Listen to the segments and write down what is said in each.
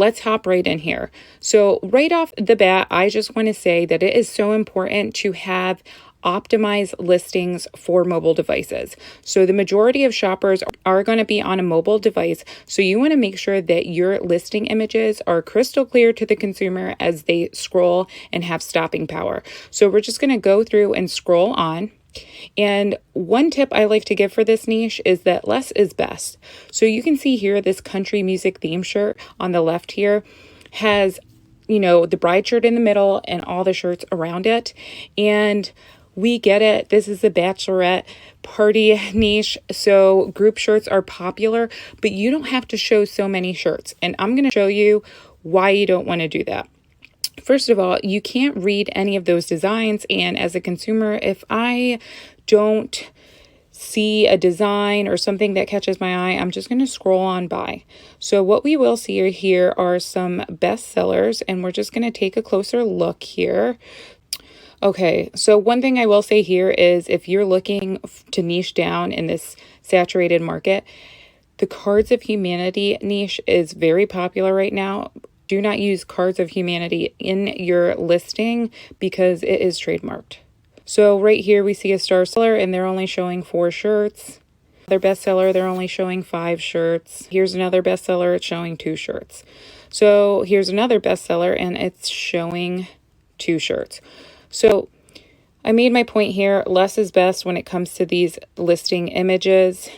let's hop right in here. So right off the bat, I just want to say that it is so important to have optimized listings for mobile devices. So the majority of shoppers are going to be on a mobile device. So you want to make sure that your listing images are crystal clear to the consumer as they scroll and have stopping power. So we're just going to go through and scroll on. And one tip I like to give for this niche is that less is best. So you can see here, this country music theme shirt on the left here has, the bride shirt in the middle and all the shirts around it. And we get it. This is the bachelorette party niche. So group shirts are popular, but you don't have to show so many shirts. And I'm going to show you why you don't want to do that. First of all, you can't read any of those designs. And as a consumer, if I don't see a design or something that catches my eye, I'm just going to scroll on by. So what we will see here are some bestsellers, and we're just going to take a closer look here. Okay, so one thing I will say here is if you're looking to niche down in this saturated market, the Cards of Humanity niche is very popular right now. Do not use Cards of Humanity in your listing because it is trademarked. So right here we see a star seller and they're only showing 4 shirts. Their bestseller, they're only showing 5 shirts. Here's another bestseller, it's showing 2 shirts. So here's another bestseller and it's showing 2 shirts. So I made my point here, less is best when it comes to these listing images.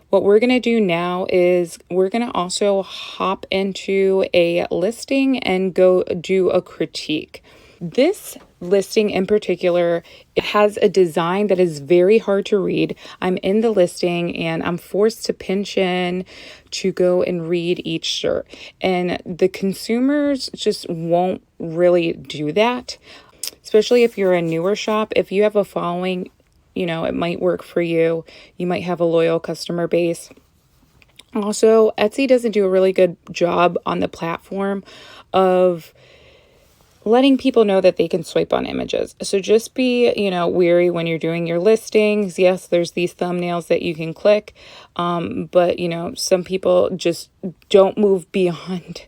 What we're going to do now is we're going to also hop into a listing and go do a critique. This listing in particular, it has a design that is very hard to read. I'm in the listing and I'm forced to pinch in to go and read each shirt. And the consumers just won't really do that. Especially if you're a newer shop, if you have a following, it might work for you. You might have a loyal customer base. Also, Etsy doesn't do a really good job on the platform of letting people know that they can swipe on images. So just be, wary when you're doing your listings. Yes, there's these thumbnails that you can click, but, some people just don't move beyond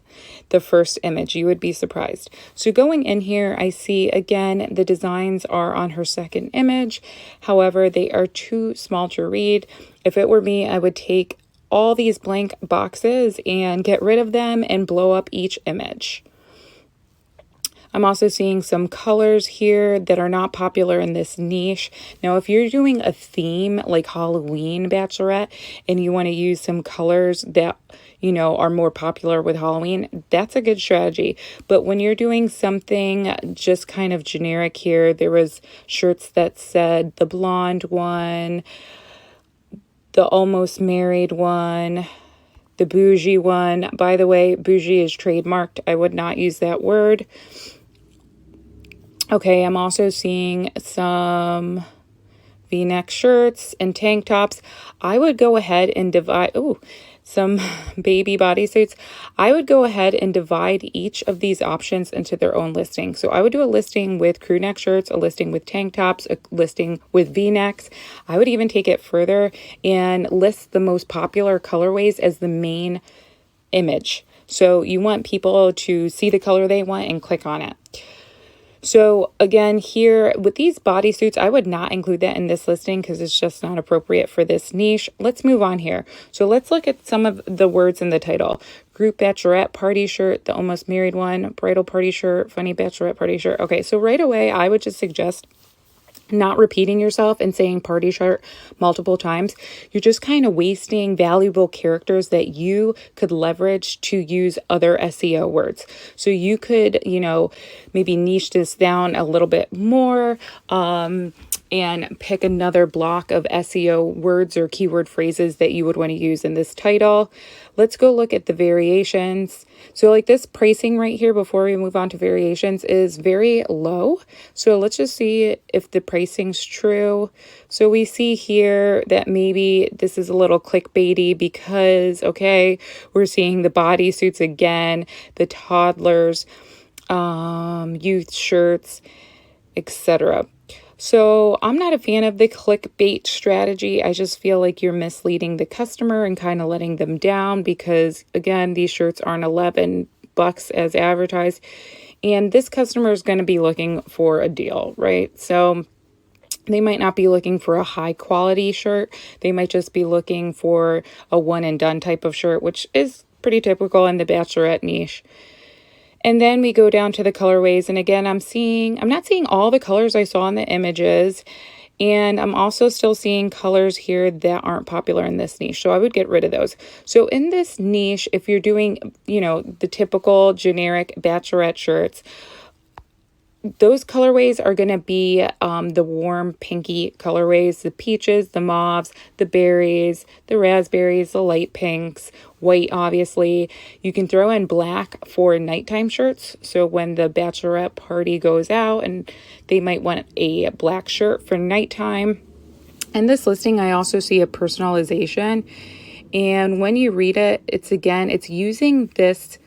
the first image. You would be surprised. So going in here, I see, again, the designs are on her second image. However, they are too small to read. If it were me, I would take all these blank boxes and get rid of them and blow up each image. I'm also seeing some colors here that are not popular in this niche. Now, if you're doing a theme like Halloween bachelorette and you want to use some colors that, are more popular with Halloween, that's a good strategy. But when you're doing something just kind of generic here, there was shirts that said the blonde one, the almost married one, the bougie one. By the way, bougie is trademarked. I would not use that word. Okay, I'm also seeing some V-neck shirts and tank tops. I would go ahead and divide, some baby bodysuits. I would go ahead and divide each of these options into their own listing. So I would do a listing with crew neck shirts, a listing with tank tops, a listing with V-necks. I would even take it further and list the most popular colorways as the main image. So you want people to see the color they want and click on it. So again, here with these bodysuits, I would not include that in this listing because it's just not appropriate for this niche. Let's move on here. So let's look at some of the words in the title. Group bachelorette party shirt, the almost married one, bridal party shirt, funny bachelorette party shirt. Okay, so right away, I would just suggest not repeating yourself and saying party shirt multiple times. You're just kind of wasting valuable characters that you could leverage to use other SEO words. So you could, maybe niche this down a little bit more, and pick another block of SEO words or keyword phrases that you would want to use in this title. Let's go look at the variations. So like this pricing right here before we move on to variations is very low. So let's just see if the pricing's true. So we see here that maybe this is a little clickbaity because, okay, we're seeing the bodysuits again, the toddlers, youth shirts, etc. So I'm not a fan of the clickbait strategy. I just feel like you're misleading the customer and kind of letting them down because, again, these shirts aren't $11 bucks as advertised. And this customer is going to be looking for a deal, right? So they might not be looking for a high quality shirt. They might just be looking for a one and done type of shirt, which is pretty typical in the bachelorette niche. And then we go down to the colorways. And again, I'm not seeing all the colors I saw in the images. And I'm also still seeing colors here that aren't popular in this niche. So I would get rid of those. So in this niche, if you're doing, the typical generic bachelorette shirts, those colorways are going to be the warm pinky colorways, the peaches, the mauves, the berries, the raspberries, the light pinks, white, obviously. You can throw in black for nighttime shirts. So when the bachelorette party goes out and they might want a black shirt for nighttime. In this listing, I also see a personalization. And when you read it, it's using this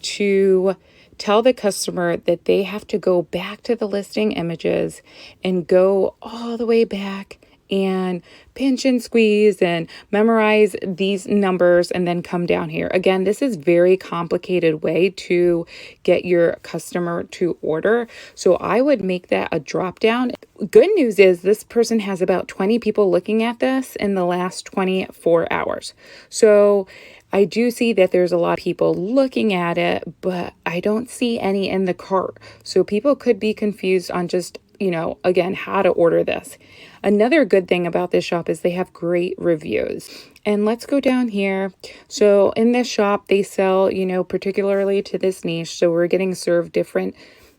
to tell the customer that they have to go back to the listing images and go all the way back and pinch and squeeze and memorize these numbers and then come down here. Again, this is very complicated way to get your customer to order. So I would make that a drop down. Good news is this person has about 20 people looking at this in the last 24 hours. So I do see that there's a lot of people looking at it, but I don't see any in the cart. So people could be confused on just, again, how to order this. Another good thing about this shop is they have great reviews. And let's go down here. So in this shop, they sell, particularly to this niche. So we're getting served different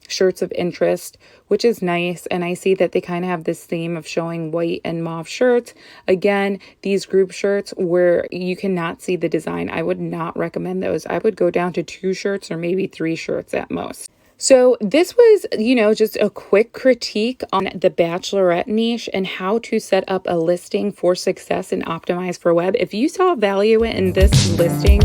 shirts of interest, which is nice. And I see that they kind of have this theme of showing white and mauve shirts. Again, these group shirts where you cannot see the design, I would not recommend those. I would go down to 2 shirts or maybe 3 shirts at most. So this was, just a quick critique on the bachelorette niche and how to set up a listing for success and optimize for web. If you saw value in this listing,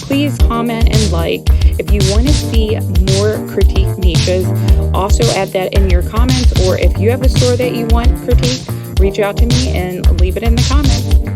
please comment and like. If you want to see more critique niches, also add that in your comments. Or if you have a store that you want critique, reach out to me and leave it in the comments.